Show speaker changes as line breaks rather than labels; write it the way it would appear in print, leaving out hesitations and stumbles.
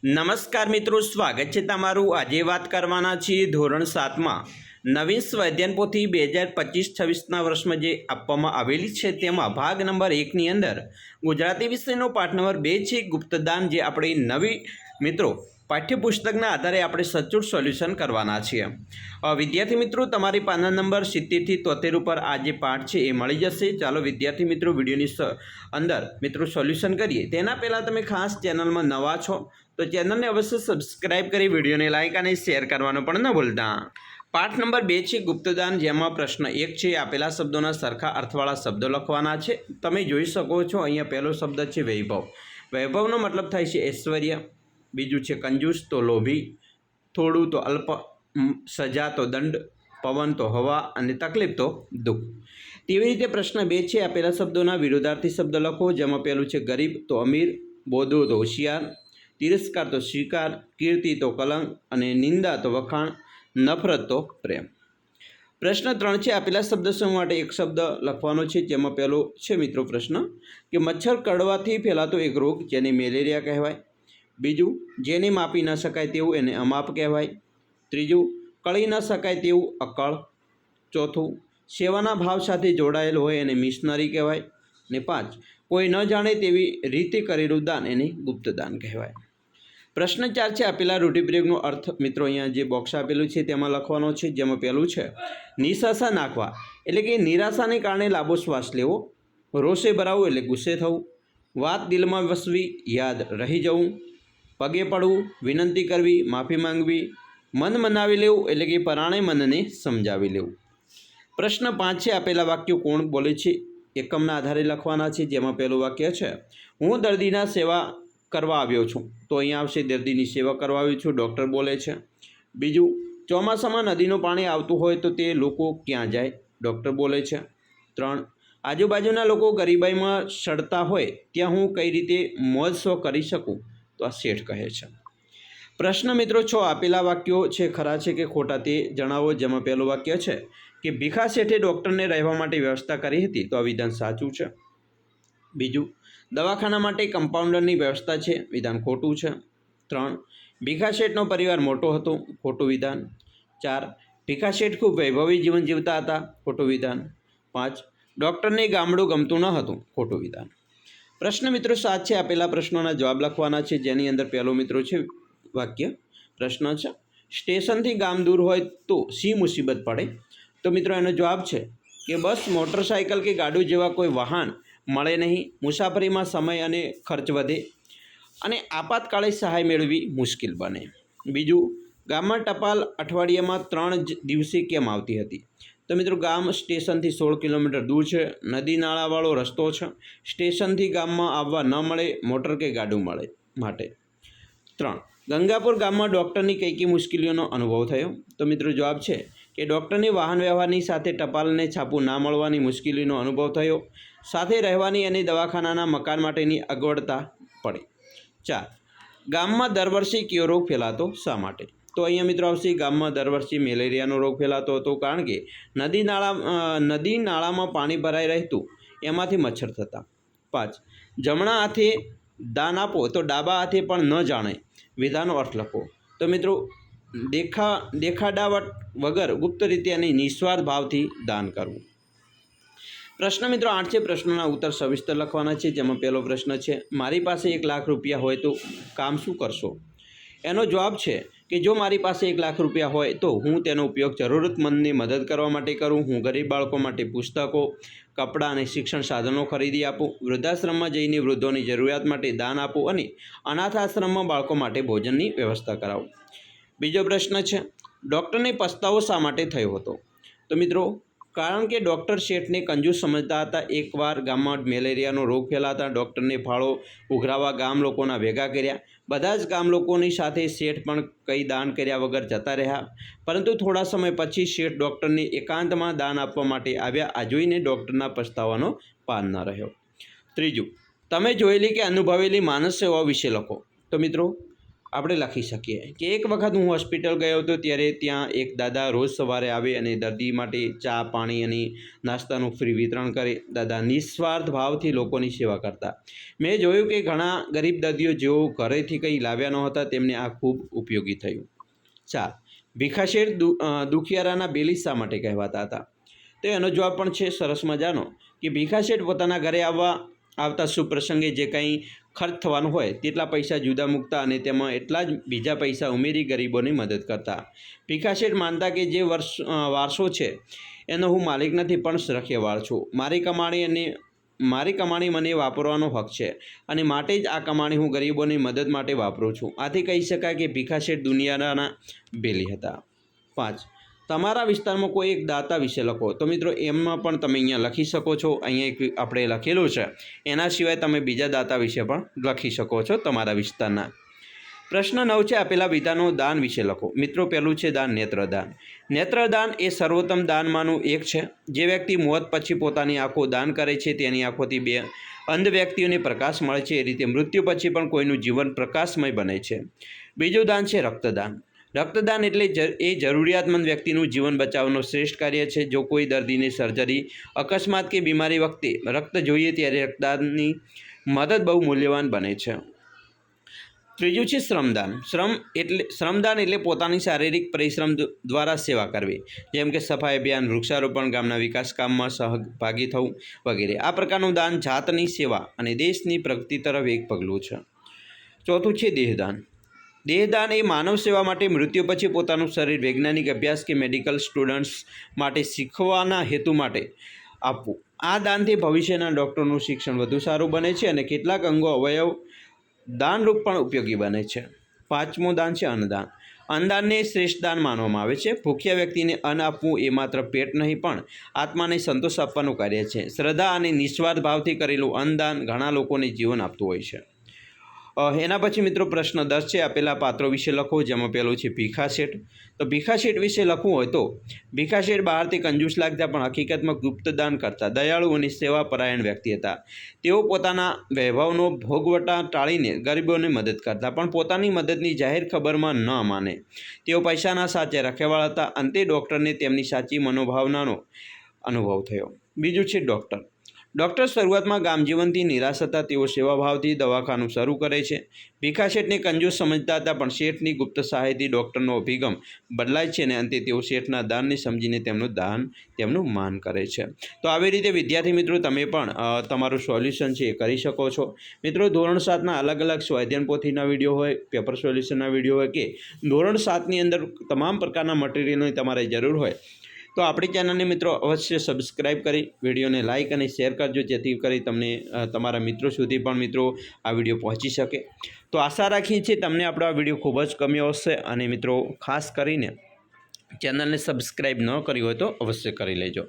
નમસ્કાર મિત્રો, સ્વાગત છે તમારું। આજે વાત કરવાના છીએ ધોરણ 7માં નવીન સ્વાધ્યાયન પોથી 2025-26ના વર્ષમાં જે આપવામાં આવેલી છે તેમાં ભાગ નંબર 1ની અંદર ગુજરાતી વિષયનો પાઠ નંબર 2 છે ગુપ્તદાન, જે આપણે નવી મિત્રો પાઠ્યપુસ્તકના આધારે આપણે સચોટ સોલ્યુશન કરવાના છીએ। વિદ્યાર્થી મિત્રો, તમારી પાના નંબર 70થી 73 ઉપર આ જે પાઠ છે એ મળી જશે। ચાલો વિદ્યાર્થી મિત્રો, વિડીયોની અંદર મિત્રો સોલ્યુશન કરીએ તેના પહેલાં તમે ખાસ ચેનલમાં નવા છો તો ચેનલને અવશ્ય સબસ્ક્રાઇબ કરી વિડીયોને લાઇક અને શેર કરવાનું પણ ન ભૂલતા। પાઠ નંબર 2 છે ગુપ્તદાન, જેમાં પ્રશ્ન 1 છે આપેલા શબ્દોના સરખા અર્થવાળા શબ્દો લખવાના છે। તમે જોઈ શકો છો અહીંયા પહેલો શબ્દ છે વૈભવ। વૈભવનો મતલબ થાય છે ઐશ્વર્ય। બીજું છે કંજૂસ તો લોભી, થોડું તો અલ્પ, સજા તો દંડ, પવન તો હવા અને તકલીફ તો દુઃખ। તેવી રીતે પ્રશ્ન 2 છે આપેલા શબ્દોના વિરોધાર્થી શબ્દ લખો, જેમાં પહેલું છે ગરીબ તો અમીર, બોધો તો હોશિયાર, તિરસ્કાર તો સ્વીકાર, કીર્તિ તો કલંક અને નિંદા તો વખાણ, નફરત તો પ્રેમ। પ્રશ્ન 3 છે આપેલા શબ્દ સમૂહ માટે એક શબ્દ લખવાનો છે, જેમાં પહેલો છે મિત્રો પ્રશ્ન કે મચ્છર કરડવાથી ફેલાતો એક રોગ જેને મેલેરિયા કહેવાય। બીજું, જેને માપી ન શકાય તેવું એને અમાપ કહેવાય। ત્રીજું, કળી ન શકાય તેવું અકળ। ચોથું, સેવાના ભાવ સાથે જોડાયેલ હોય એને મિશનરી કહેવાય। ને 5, કોઈ ન જાણે તેવી રીતે કરેલું દાન એને ગુપ્તદાન કહેવાય। પ્રશ્ન 4 છે આપેલા રૂઢિપ્રયોગનો અર્થ મિત્રો અહીંયા જે બોક્સ આપેલું છે તેમાં લખવાનો છે, જેમાં પહેલું છે નિશાસા નાખવા એટલે કે નિરાશાને કારણે લાંબો શ્વાસ લેવો, રોષે ભરાવું એટલે ગુસ્સે થવું, વાત દિલમાં વસવી યાદ રહી જવું, પગે પડવું, વિનંતી કરવી, માફી માંગવી, મન મનાવી લેવું એટલે કે પરાણે મનને સમજાવી લેવું। પ્રશ્ન 5 છે આપેલા વાક્યો કોણ બોલે છે એકમના આધારે લખવાના છે, જેમાં પહેલું વાક્ય છે હું દર્દીના સેવા કરવા આવ્યો છું, તો અહીંયા આવશે દર્દીની સેવા કરવા આવ્યો છું, ડૉક્ટર બોલે છે। બીજું, ચોમાસામાં નદીનું પાણી આવતું હોય તો તે લોકો ક્યાં જાય, ડૉક્ટર બોલે છે। 3, આજુબાજુના લોકો ગરીબાઈમાં સડતા હોય ત્યાં હું કઈ રીતે મોજ શોખ કરી શકું, તો આ શેઠ કહે છે। પ્રશ્ન મિત્રો 6 આપેલા વાક્યો છે ખરા છે કે ખોટા તે જણાવો, જેમાં પહેલું વાક્ય છે કે ભીખા શેઠે ડૉક્ટરને રહેવા માટે વ્યવસ્થા કરી હતી, તો આ વિધાન સાચું છે। બીજું, દવાખાના માટે કમ્પાઉન્ડરની વ્યવસ્થા છે, વિધાન ખોટું છે। 3, ભીખા શેઠનો પરિવાર મોટો હતો, ખોટું વિધાન। 4, ભીખા શેઠ ખૂબ વૈભવી જીવન જીવતા હતા, ખોટું વિધાન। 5, ડૉક્ટરને ગામડું ગમતું ન હતું, ખોટું વિધાન। પ્રશ્ન મિત્રો 7 છે આપેલા પ્રશ્નોના જવાબ લખવાના છે, જેની અંદર પહેલો મિત્રો છે વાક્ય પ્રશ્ન છે સ્ટેશનથી ગામ દૂર હોય તો શી મુસીબત પડે, તો મિત્રો એનો જવાબ છે કે બસ, મોટરસાઇકલ કે ગાડું જેવા કોઈ વાહન મળે નહીં, મુસાફરીમાં સમય અને ખર્ચ વધે અને આપાતકાળે સહાય મેળવવી મુશ્કેલ બને। બીજું, ગામમાં ટપાલ અઠવાડિયામાં 3 દિવસે કેમ આવતી હતી, તો મિત્રો ગામ સ્ટેશનથી 16 કિલોમીટર દૂર છે, નદી નાળાવાળો રસ્તો છે, સ્ટેશનથી ગામમાં આવવા ન મળે, મોટર કે ગાડું મળે માટે। 3, ગંગાપુર ગામમાં ડૉક્ટરની કઈ કઈ મુશ્કેલીઓનો અનુભવ થયો, તો મિત્રો જવાબ છે કે ડૉક્ટરની વાહન વ્યવહારની સાથે ટપાલને છાપું ના મળવાની મુશ્કેલીનો અનુભવ થયો, સાથે રહેવાની અને દવાખાનાના મકાન માટેની અગવડતા પડી। 4, ગામમાં દર વર્ષે કયો રોગ ફેલાતો, શા માટે, તો અહીંયા મિત્રો આવશે ગામમાં દર વર્ષે મેલેરિયાનો રોગ ફેલાતો હતો, કારણ કે નદી નાળામાં પાણી ભરાઈ રહેતું એમાંથી મચ્છર થતા। 5, જમણા હાથે દાન આપો તો ડાબા હાથે પણ ન જાણે, વિધાનો અર્થ લખો, તો મિત્રો દેખાડાવટ વગર ગુપ્ત રીતે અને નિસ્વાર્થ ભાવથી દાન કરવું। પ્રશ્ન મિત્રો 8 છે, પ્રશ્નોના ઉત્તર સવિસ્તર લખવાના છે, જેમાં પહેલો પ્રશ્ન છે મારી પાસે 1 લાખ રૂપિયા હોય તો કામ શું કરશો, એનો જવાબ છે કે જો મારી પાસે 1 લાખ રૂપિયા હોય તો હું તેનો ઉપયોગ જરૂરતમંદની મદદ કરવા માટે કરું, હું ગરીબ બાળકો માટે પુસ્તકો, કપડાં અને શિક્ષણ સાધનો ખરીદી આપું, વૃદ્ધાશ્રમમાં જઈને વૃદ્ધોની જરૂરિયાત માટે દાન આપું અને અનાથ આશ્રમમાં બાળકો માટે ભોજનની વ્યવસ્થા કરાવું। બીજો પ્રશ્ન છે ડૉક્ટરને પસ્તાવો શા માટે થયો હતો, તો મિત્રો કારણ કે ડૉક્ટર શેઠને કંજૂસ સમજતા હતા। એકવાર ગામમાં મેલેરિયાનો રોગ ફેલાતા ડૉક્ટરને ફાળો ઉઘરાવવા ગામ લોકોના ભેગા કર્યા, બધા જ ગામ લોકોની સાથે શેઠ પણ કંઈ દાન કર્યા વગર જતા રહ્યા, પરંતુ થોડા સમય પછી શેઠ ડૉક્ટરને એકાંતમાં દાન આપવા માટે આવ્યા, આ જોઈને ડૉક્ટરના પસ્તાવાનો પાર ન રહ્યો। ત્રીજું, તમે જોયેલી કે અનુભવેલી માનસ સેવાઓ વિશે લખો, તો મિત્રો આપણે લખી શકીએ કે એક વખત હું હોસ્પિટલ ગયો હતો, ત્યારે ત્યાં એક દાદા રોજ સવારે આવે અને દર્દી માટે ચા, પાણી અને નાસ્તાનું ફ્રી વિતરણ કરે. દાદા નિસ્વાર્થ ભાવથી લોકોની સેવા કરતા. મેં જોયું કે ઘણા ગરીબ દર્દીઓ જેઓ ઘરેથી કંઈ લાવ્યા નહોતા, તેમને આ ખૂબ ઉપયોગી થયું. 4. ભીખાશેઠ દુખિયારાના બેલી શા માટે કહેવાતા હતા? તો એનો જવાબ પણ છે સરસ મજાનો કે ભીખાશેઠ પોતાના ઘરે આવતા શુભ પ્રસંગે જે કંઈ ખર્ચ થવાનું હોય તેટલા પૈસા જુદા મૂકતા અને તેમાં એટલા જ બીજા પૈસા ઉમેરી ગરીબોની મદદ કરતા. ભીખાશેઠ માનતા કે જે વારસો છે એનો હું માલિક નથી, પણ રખેવાળ છું. મારી કમાણી મને વાપરવાનો હક છે અને માટે જ આ કમાણી હું ગરીબોની મદદ માટે વાપરું છું. આથી કહી શકાય કે ભીખાશેઠ દુનિયાના બેલી હતા. 5. તમારા વિસ્તારમાં કોઈ એક દાતા વિશે લખો. તો મિત્રો એમાં પણ તમે અહીંયા લખી શકો છો. અહીંયા એક આપણે લખેલું છે. એના સિવાય તમે બીજા દાતા વિશે પણ લખી શકો છો તમારા વિસ્તારના. પ્રશ્ન 9 છે આપેલા વિધાનો દાન વિશે લખો. મિત્રો પહેલું છે દાન નેત્રદાન. નેત્રદાન એ સર્વોત્તમ દાનમાંનું એક છે. જે વ્યક્તિ મોત પછી પોતાની આંખો દાન કરે છે તેની આંખોથી 2 અંધ વ્યક્તિઓને પ્રકાશ મળે છે. એ રીતે મૃત્યુ પછી પણ કોઈનું જીવન પ્રકાશમય બને છે. બીજું દાન છે રક્તદાન. રક્તદાન એટલે એ જરૂરિયાતમંદ વ્યક્તિનું જીવન બચાવવાનું શ્રેષ્ઠ કાર્ય છે. જો કોઈ દર્દીને સર્જરી, અકસ્માત કે બીમારી વખતે રક્ત જોઈએ ત્યારે રક્તદાનની મદદ બહુ મૂલ્યવાન બને છે. ત્રીજું છે શ્રમદાન. શ્રમદાન એટલે પોતાની શારીરિક પરિશ્રમ દ્વારા સેવા કરવી, જેમ કે સફાઈ અભિયાન, વૃક્ષારોપણ, ગામના વિકાસ કામમાં સહભાગી થવું વગેરે. આ પ્રકારનું દાન જાતની સેવા અને દેશની પ્રગતિ તરફ એક પગલું છે. ચોથું છે દેહદાન. દેહદાન એ માનવ સેવા માટે મૃત્યુ પછી પોતાનું શરીર વૈજ્ઞાનિક અભ્યાસ કે મેડિકલ સ્ટુડન્ટ્સ માટે શીખવાના હેતુ માટે આપવું. આ દાનથી ભવિષ્યના ડૉક્ટરનું શિક્ષણ વધુ સારું બને છે અને કેટલાક અંગો અવયવ દાનરૂપ પણ ઉપયોગી બને છે. 5મું દાન છે અન્નદાન. અન્નદાનને શ્રેષ્ઠ દાન માનવામાં આવે છે. ભૂખ્યા વ્યક્તિને અન્ન આપવું એ માત્ર પેટ નહીં પણ આત્માને સંતોષ આપવાનું કાર્ય છે. શ્રદ્ધા અને નિસ્વાર્થ ભાવથી કરેલું અન્નદાન ઘણા લોકોને જીવન આપતું હોય છે. એના પછી મિત્રો પ્રશ્ન 10 છે આપેલા પાત્રો વિશે લખો. જેમાં પહેલું છે ભીખાશેઠ. તો ભીખાશેઠ વિશે લખવું હોય તો ભીખાશેઠ બહારથી કંજૂસ લાગતા પણ હકીકતમાં ગુપ્તદાન કરતા દયાળુ અને સેવાપરાયણ વ્યક્તિ હતા. તેઓ પોતાના વૈભવનો ભોગવટા ટાળીને ગરીબોને મદદ કરતા, પણ પોતાની મદદની જાહેર ખબરમાં ન માને. તેઓ પૈસાના સાચે રખેવાળ હતા. અંતે ડૉક્ટરને તેમની સાચી મનોભાવનાનો અનુભવ થયો. બીજું છે ડૉક્ટર. ડૉક્ટર શરૂઆતમાં ગામજીવનથી નિરાશ હતા. તેઓ સેવાભાવથી દવાખાનું શરૂ કરે છે. ભીખાશેઠને કંજૂસ સમજતા હતા, પણ શેઠની ગુપ્ત સહાયથી ડૉક્ટરનો અભિગમ બદલાય છે અને અંતે તેઓ શેઠના દાનને સમજીને તેમનું માન કરે છે. તો આવી રીતે વિદ્યાર્થી મિત્રો તમે પણ તમારું સોલ્યુશન છે એ કરી શકો છો. મિત્રો ધોરણ 7ના અલગ અલગ સ્વાધ્યાયન પોથીના વિડીયો હોય, પેપર સોલ્યુશનના વિડીયો હોય કે ધોરણ 7ની અંદર તમામ પ્રકારના મટીરિયલની તમારે જરૂર હોય તો આપણી ચેનલને મિત્રો અવશ્ય સબસ્ક્રાઈબ કરી વિડીયોને લાઇક અને શેર કરજો, જેથી કરી તમને તમારા મિત્રો સુધી પણ મિત્રો આ વિડીયો પહોંચી શકે. તો આશા રાખીએ છીએ તમને આપણો આ વિડીયો ખૂબ જ ગમ્યો હશે અને મિત્રો ખાસ કરીને ચેનલને સબસ્ક્રાઈબ ન કરી હોય તો અવશ્ય કરી લેજો.